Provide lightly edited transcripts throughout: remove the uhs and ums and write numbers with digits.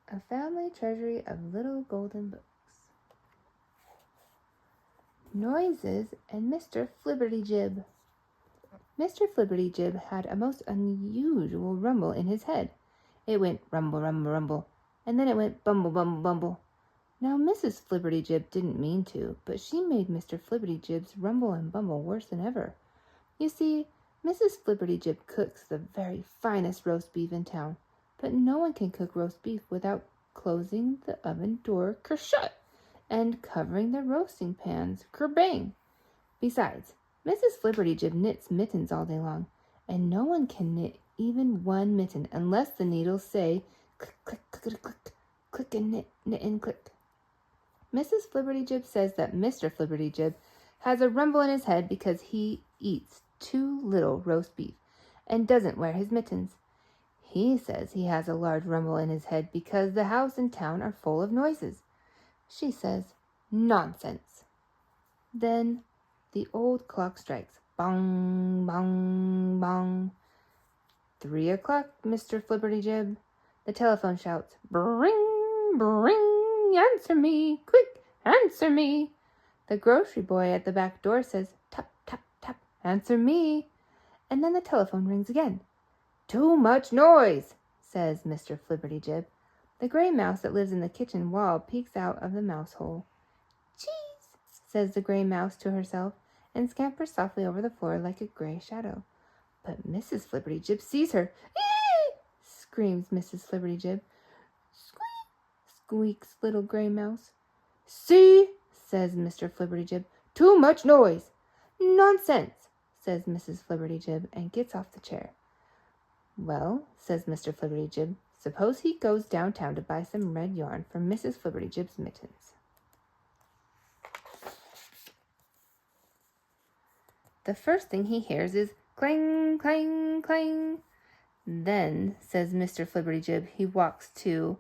A family treasury of little golden books. Noises and Mr. Flibberty-Jib. Mr. Flibberty-Jib had a most unusual rumble in his head. It went rumble, rumble, rumble, and then it went bumble, bumble, bumble. Now Mrs. Flibberty-Jib didn't mean to, but she made Mr. Flibberty-Jib's rumble and bumble worse than ever. You see, Mrs. Flibberty-Jib cooks the very finest roast beef in town, but no one can cook roast beef without closing the oven door kershut and covering the roasting pans kerbang. Besides, Mrs. Flibberty-Jib knits mittens all day long, and no one can knit even one mitten unless the needles say click, click, click, click, click and knit, knit and click. Mrs. Flibberty-Jib says that Mr. Flibberty-Jib has a rumble in his head because he eats too little roast beef and doesn't wear his mittens. He says he has a large rumble in his head because the house and town are full of noises. She says, nonsense. Then the old clock strikes. Bong, bong, bong. 3 o'clock, Mr. Flibberty-Jib. The telephone shouts, bring, bring, answer me, quick, answer me. The grocery boy at the back door says, tap, tap, tap, answer me. And then the telephone rings again. Too much noise, says Mr. Flibberty-Jib. The gray mouse that lives in the kitchen wall peeks out of the mouse hole. Cheese, says the gray mouse to herself, and scampers softly over the floor like a gray shadow. But Mrs. Flibberty-Jib sees her. Eee! Screams Mrs. Flibberty-Jib. Squeak, squeaks little gray mouse. See, says Mr. Flibberty-Jib, too much noise. Nonsense, says Mrs. Flibberty-Jib, and gets off the chair. Well, says Mr. Flibberty-Jib, suppose he goes downtown to buy some red yarn for Mrs. Flibberty-Jib's mittens. The first thing he hears is clang, clang, clang. Then, says Mr. Flibberty-Jib, he walks to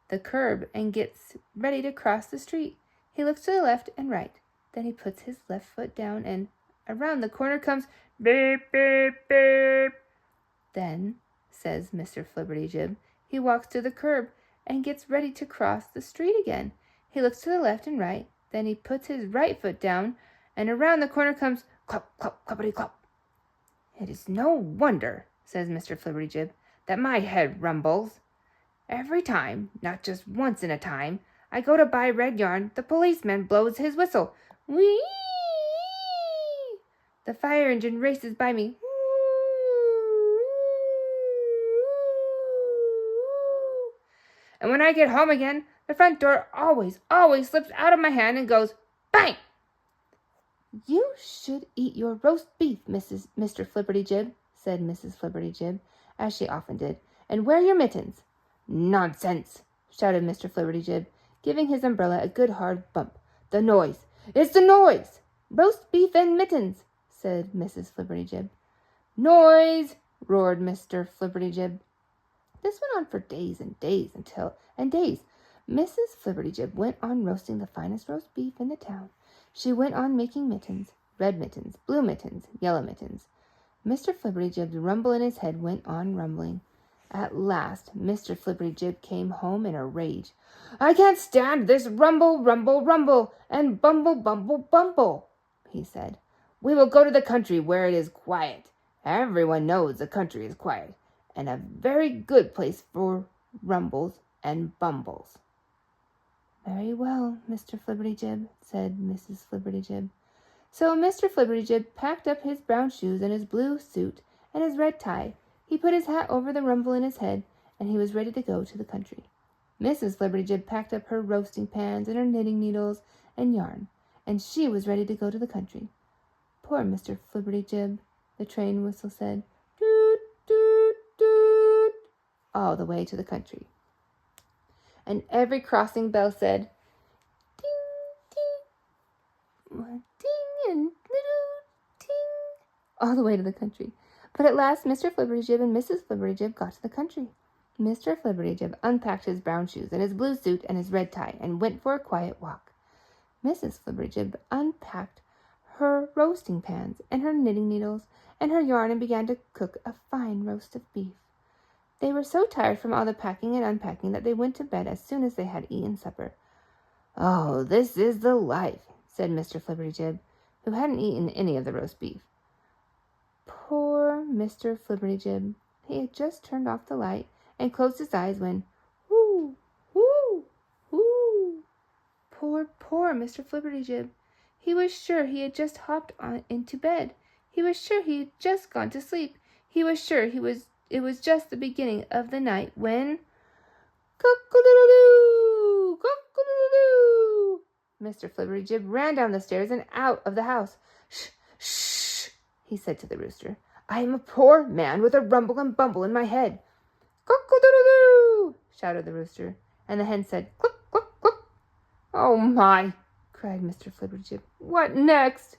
the curb and gets ready to cross the street. He looks to the left and right. Then he puts his left foot down and around the corner comes beep, beep, beep. Then, says Mr. Flibberty-Jib, he walks to the curb and gets ready to cross the street again. He looks to the left and right. Then he puts his right foot down and around the corner comes clop, clop, cloppity, clop. It is no wonder, says Mr. Flibberty-Jib, that my head rumbles. Every time, not just once in a time, I go to buy red yarn, the policeman blows his whistle. Whee! The fire engine races by me. And when I get home again, the front door always slips out of my hand and goes bang! You should eat your roast beef, Mr. Flibberty-Jib, said Mrs. Flibberty-Jib, as she often did, and wear your mittens. Nonsense, shouted Mr. Flibberty-Jib, giving his umbrella a good hard bump. The noise! It's the noise! Roast beef and mittens, said Mrs. Flibberty-Jib. Noise! Roared Mr. Flibberty-Jib. This went on for days and days and days. Mrs. Flibberty-Jib went on roasting the finest roast beef in the town. She went on making mittens, red mittens, blue mittens, yellow mittens. Mr. Flibberty-Jib's rumble in his head went on rumbling. At last, Mr. Flibberty-Jib came home in a rage. I can't stand this rumble, rumble, rumble, and bumble, bumble, bumble, he said. We will go to the country where it is quiet. Everyone knows the country is quiet, and a very good place for rumbles and bumbles. Very well, Mr. Flibberty-Jib, said Mrs. Flibberty-Jib. So Mr. Flibberty-Jib packed up his brown shoes and his blue suit and his red tie. He put his hat over the rumble in his head, and he was ready to go to the country. Mrs. Flibberty-Jib packed up her roasting pans and her knitting needles and yarn, and she was ready to go to the country. Poor Mr. Flibberty-Jib, the train whistle said, doot, doot, doot, all the way to the country. And every crossing bell said, ding, ding, ding, and little ding, all the way to the country. But at last, Mr. Flibberty-Jib and Mrs. Flibberty-Jib got to the country. Mr. Flibberty-Jib unpacked his brown shoes and his blue suit and his red tie and went for a quiet walk. Mrs. Flibberty-Jib unpacked her roasting pans and her knitting needles and her yarn and began to cook a fine roast of beef. They were so tired from all the packing and unpacking that they went to bed as soon as they had eaten supper. "Oh, this is the life," said Mr. Flibberty-Jib, who hadn't eaten any of the roast beef. Poor Mr. Flibberty-Jib. He had just turned off the light and closed his eyes when, whoo, whoo, whoo. Poor Mr. Flibberty-Jib. He was sure he had just hopped into bed. He was sure he had just gone to sleep. He was sure it was just the beginning of the night when, cock-a-doodle-doo, cock-a-doodle-doo. Mr. Flibberty-Jib ran down the stairs and out of the house. "Shh, shh," he said to the rooster. "I am a poor man with a rumble and bumble in my head." "Cock-a-doodle-doo," shouted the rooster, and the hen said, "Cluck, cluck, cluck." "Oh, my," cried Mr. Flibberty-Jib. "What next?"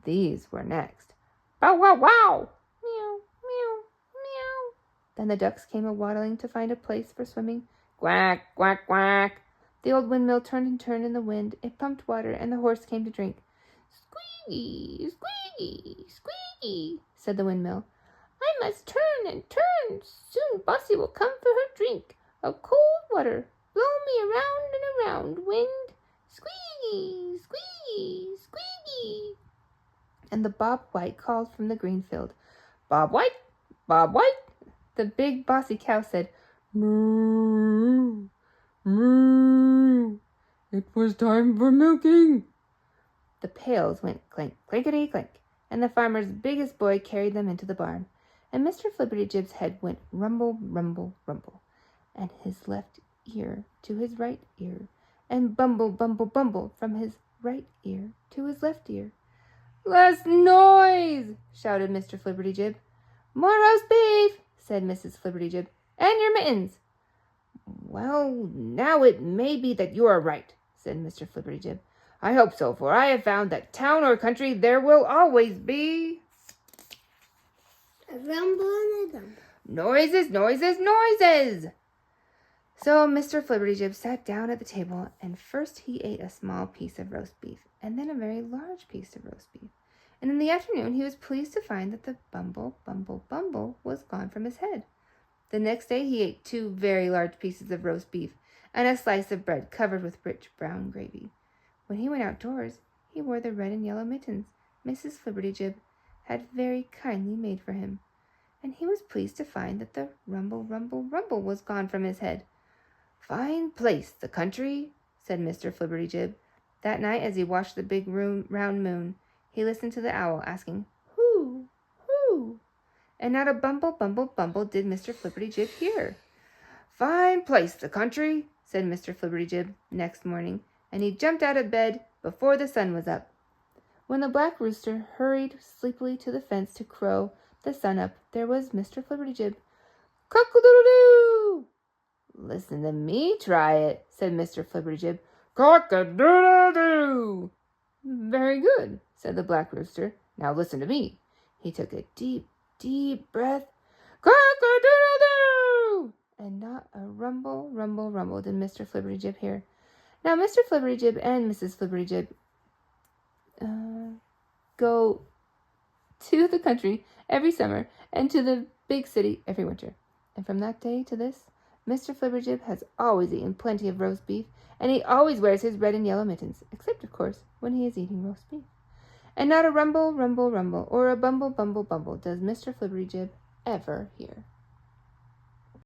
These were next. "Bow, wow, wow." "Meow, meow, meow." Then the ducks came a-waddling to find a place for swimming. "Quack, quack, quack." The old windmill turned and turned in the wind. It pumped water, and the horse came to drink. "Squeaky, squeaky, squeaky," said the windmill. "I must turn and turn. Soon Bossy will come for her drink of cold water. Blow me around and around, wind. Squeaky, squeaky, squeaky." And the Bob White called from the green field, "Bob White, Bob White." The big bossy cow said, "Moo, moo. It was time for milking." The pails went clink, clinkety, clink, and the farmer's biggest boy carried them into the barn. And Mr. Flibberty-Jib's head went rumble, rumble, rumble, and his left ear to his right ear, and bumble, bumble, bumble from his right ear to his left ear. "Less noise!" shouted Mr. Flibberty-Jib. "More roast beef!" said Mrs. Flibberty-Jib. "And your mittens!" "Well, now it may be that you are right," said Mr. Flibberty-Jib. "I hope so, for I have found that town or country there will always be a rumble and a dumble. Noises, noises, noises!" So Mr. Flibberty-Jib sat down at the table, and first he ate a small piece of roast beef, and then a very large piece of roast beef. And in the afternoon he was pleased to find that the bumble, bumble, bumble was gone from his head. The next day he ate 2 very large pieces of roast beef and a slice of bread covered with rich brown gravy. When he went outdoors, he wore the red and yellow mittens Mrs. Flibberty-Jib had very kindly made for him, and he was pleased to find that the rumble, rumble, rumble was gone from his head. "Fine place, the country," said Mr. Flibberty-Jib. That night, as he watched the big round moon, he listened to the owl asking, "Who, who?" And not a bumble, bumble, bumble did Mr. Flibberty-Jib hear. "Fine place, the country," said Mr. Flibberty-Jib next morning, and he jumped out of bed before the sun was up. When the black rooster hurried sleepily to the fence to crow the sun up, there was Mr. Flibberty-Jib. "Cock-a-doodle-doo!" "Listen to me try it," said Mr. Flibberty-Jib. "Cock-a-doodle-doo!" "Very good," said the black rooster. "Now listen to me." He took a deep, deep breath. "Cock-a-doodle-doo!" And not a rumble, rumble, rumble did Mr. Flibberty-Jib hear. Now Mr. Flibberty-Jib and Mrs. Flibberty-Jib go to the country every summer and to the big city every winter. And from that day to this, Mr. Flibberty-Jib has always eaten plenty of roast beef, and he always wears his red and yellow mittens, except, of course, when he is eating roast beef. And not a rumble, rumble, rumble, or a bumble, bumble, bumble does Mr. Flibberty-Jib ever hear.